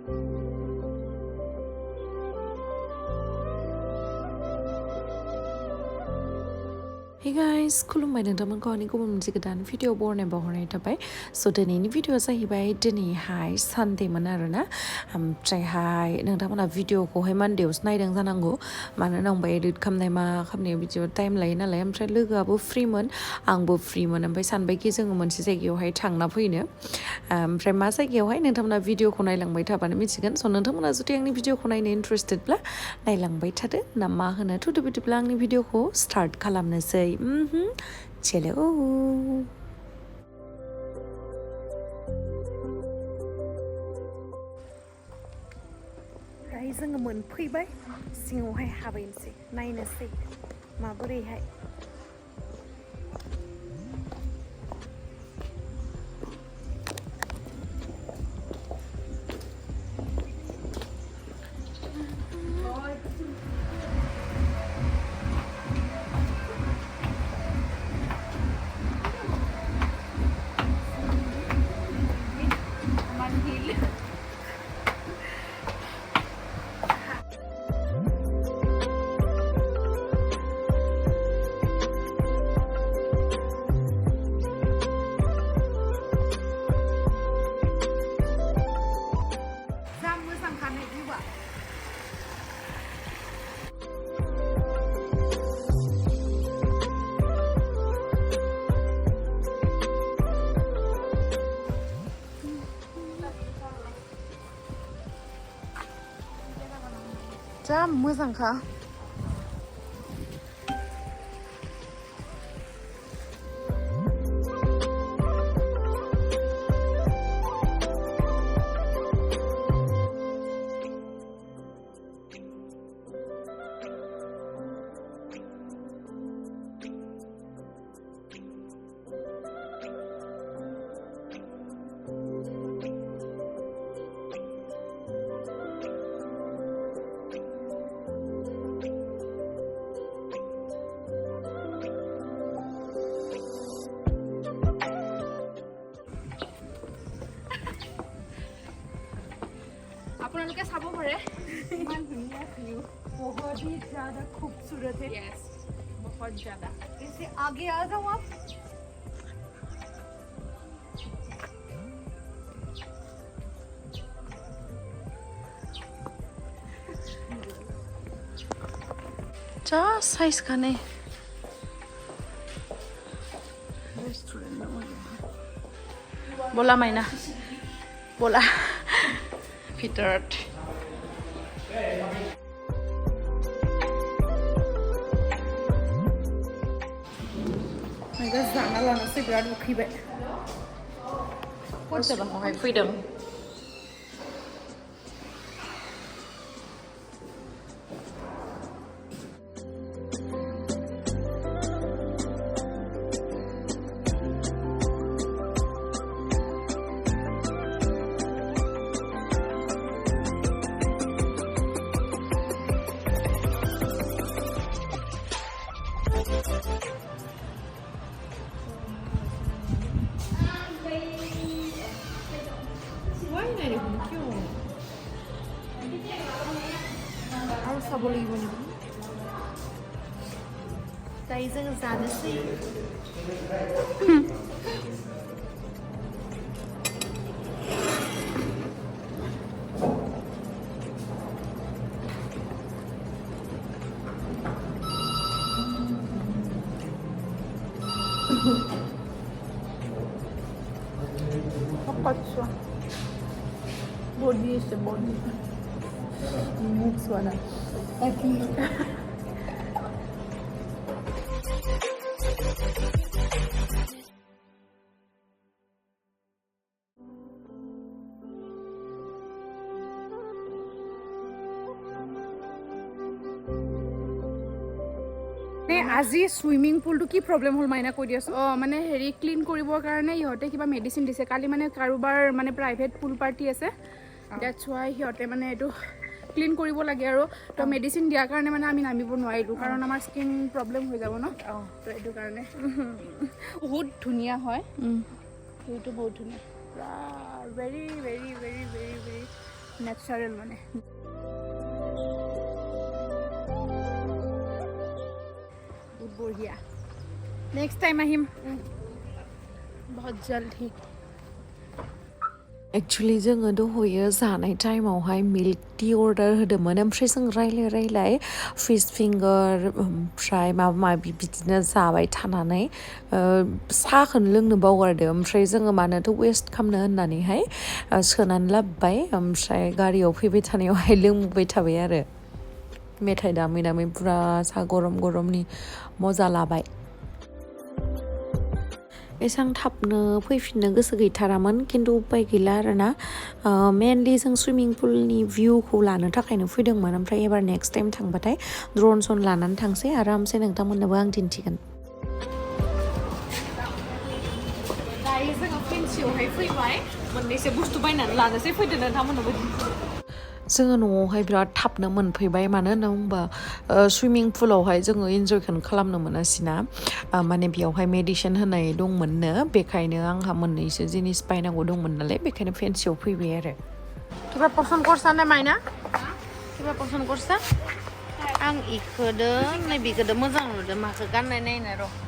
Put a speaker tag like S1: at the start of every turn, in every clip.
S1: Hey guys, खुलुमबाय नोंथांमोनखौ आंनि गुबुन मोनसे गोदान भिडिअ बरनाय बावहरनाय थाबाय स' दिनैनि भिडिअआ जाहैबाय दिनैहाय सानडेमोन आरोना ओमफ्रायहाय नोंथांमोना भिडिअखौहाय मानडेआवसो नायदों जानांगौ मानो होनबा एडिट खालामनाय मा खालामनायाव बिदिबो टाइम लायो नालाय ओमफ्राय लोगोआबो फ्रिमोन आंबो फ्रिमोन ओमफ्राय सानबायखि जोङो मोनसे जायगायावहाय थांना फैनो ओमफ्राय मा जायगायावहाय नोंथांमोना भिडिअखौ नायलांबाय थाबानो मिथिगोन स' नोंथांमोना जुदि आंनि भिडिअखौ नायनो इन्टारेस्टेडब्ला नायलांबाय थादो ना मा होनो थुदो बिदिब्ला आंनि भिडिअखौ स्टार्ट खालामनोसै चलो दायो जोङो मोनफैबाय सिङावहाय हाबैनोसै नायनोसै माबोरैहाय जा मोजांखा
S2: আপোনালোকে চাব পাৰে
S1: इमान दुनिया व्यू बहुत ही ज़्यादा खूबसूरत है
S2: यस बहुत ज़्यादा
S1: इससे आगे आ जाओ आप जा साइज का नहीं रेस्टोरेंट बोला मैना बोला ভিতৰত मैगो जाना लानोसै बिराद उखैबाय हरसेबाङावहाय फैदों आरो साब লাগিব নেকি दायो जोङो जानोसै अच्छा बॉडी से बॉडी मिक्स वाला ताकि আজি সুইমিং পুলটো কি প্ৰব্লেম হ'ল মাইনা কৈ দিয়াছো
S2: মানে হেৰি ক্লিন কৰিবৰ কাৰণে ইহঁতে কিবা মেডিচিন দিছে কালি মানে কাৰোবাৰ মানে প্ৰাইভেট পুল পাৰ্টি আছে দ্যাটছ ৱাই সিহঁতে মানে এইটো ক্লিন কৰিব লাগে আৰু তো মেডিচিন দিয়াৰ কাৰণে মানে আমি নামিব নোৱাৰিলোঁ কাৰণ আমাৰ স্কিন প্ৰব্লেম হৈ যাব ন তো এইটো কাৰণে বহুত ধুনীয়া হয় ভিউটো বহুত ধুনীয়া ভেৰি ভেৰি ভেৰি ভেৰি ভেৰি नेचारेल माने बहुत बढ़िया नेक्स्ट टाइम आहिम बहुत जल्द ही
S1: एक्चुअली जोङो दहयो जानाय टाइमावहाय मिल्क टि अर्डार होदोंमोन ओमफ्राय जों रायलाय फिश फिंगार ओमफ्राय माबा माबि बिदिनो जाबाय थानानै साहाखौनो लोंनो बावगारदो ओमफ्राय जोङो मानोथो वेस्ट खालामनो होननानैहाय सोनानै लाबोबाय ओमफ्राय गारियाव फैबाय थानायावहाय लोंबाय थाबाय आरो मेथाइ दामै दामै पुरा साहा गरम गरमनि मजा लाबाय एसां थाबनो फैफिननो गोसो गैथारामोन खिन्थु उपाय गैला आरोना मेनलि जों सुइमिं पुलनि भिउखौ लानो थाखायनो फैदोंमोन ओमफ्राय एबार नेक्स्ट टाइम थांबाथाय ड्रन सन लानानै थांसै आरामसे नोंथांमोननोबो आं दिन्थिगोन दायो जोङो फेन्सियावहाय फैबाय मोननैसो बुस्थु बायनानै लानोसै फैदो नोंथांमोननोबो जोङो न'आवहाय बिराद थाबनो मोनफैबाय मानो होनना बुंबा सुइमिं पुलावहाय जोङो इन्जयखौनो खालामनो मोनासैना माने बेयावहाय मेडिसिन होनाय दंमोननो बेखायनो आंहा मोननैसो जिनिस बायनांगौ दंमोन नालाय बेखायनो फेन्सियाव फैबाय आरो किबा पसन्द करसा ना माइना किबा पसन्द करसा आं इखोदो नैबेखोदो मोजां नुदों माखो गाननाय नायनो र'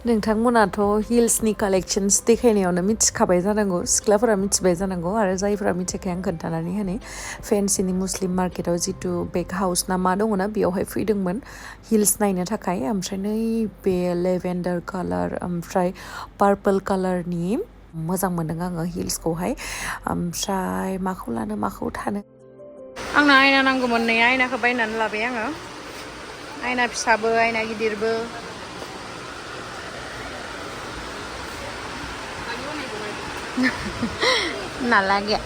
S1: नोंथांमोनाथ' हिल्सनि कालेक्शन्स देखायनायावनो मिथिखाबाय जानांगौ सिख्लाफोरा मिथिबाय जानांगौ आरो जायफोरा मिथियाखै आं खोन्थानानै होनि फेन्सिनि मुस्लिम मार्केटाव जितु बेग हाउस ना मा दङ ना बेयावहाय फैदोंमोन हिल्स नायनो थाखाय ओमफ्राय नैबे लेभेन्डार कालार ओमफ्राय पार्पल कालारनि मोजां मोनदों आङो हिल्सखौहाय ओमफ्राय माखौ लानो माखौ थानो आंनो आयना नांगौमोन नै आयनाखौ बायनानै लाबाय आङो आयना फिसाबो आयना गिदिरबो नालागे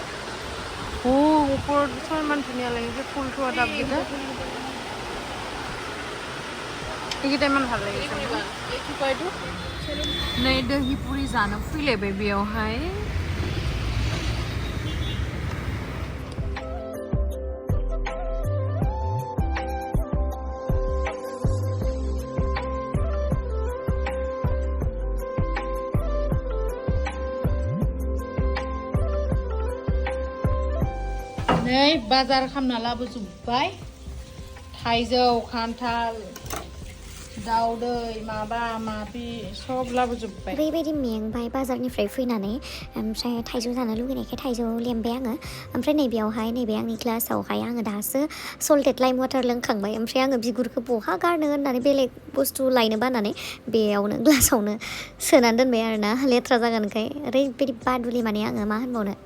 S1: ऊपर सलमान धुनिया लगे फुल थोआ दाब दिखो এইকেইটা ইমান ভাল লাগিছে नै दहि पुरि जानो फैलायबाय बेयावहाय नै बाजार खालामना लाबोजोब्बाय थाइजौ खान्थाल दाउदै माबा माबि सब लाबोजोब्बाय
S3: ओरैबायदि मेंबाय बाजारनिफ्राय फैनानै ओमफ्राय थाइजौ जानो लुगैनायखाय थाइजौ लेमबाय आङो ओमफ्राय नैबेयावहाय नैबे आंनि ग्लासावहाय आङो दासो सल्टेड लाइम वाटार लोंखांबाय ओमफ्राय आङो बिगुरखौ बहा गारनो होननानै बेलेग बुस्थु लायनो बानानै बेयावनो ग्लासावनो सोनानै दोनबाय आरोना लेथ्रा जागोनखाय ओरैबायदि बादुलि माने आङो मा होनबावनो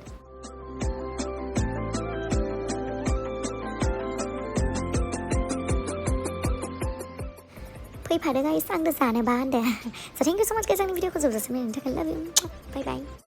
S3: फैफादो गाइस आंनो जानोबा होनदो स' थेंक इउ स' माच गाइस आंनि भिडिअखौ जोबजासिम नायनायनि थाखाय लाभ इउ बाय बाय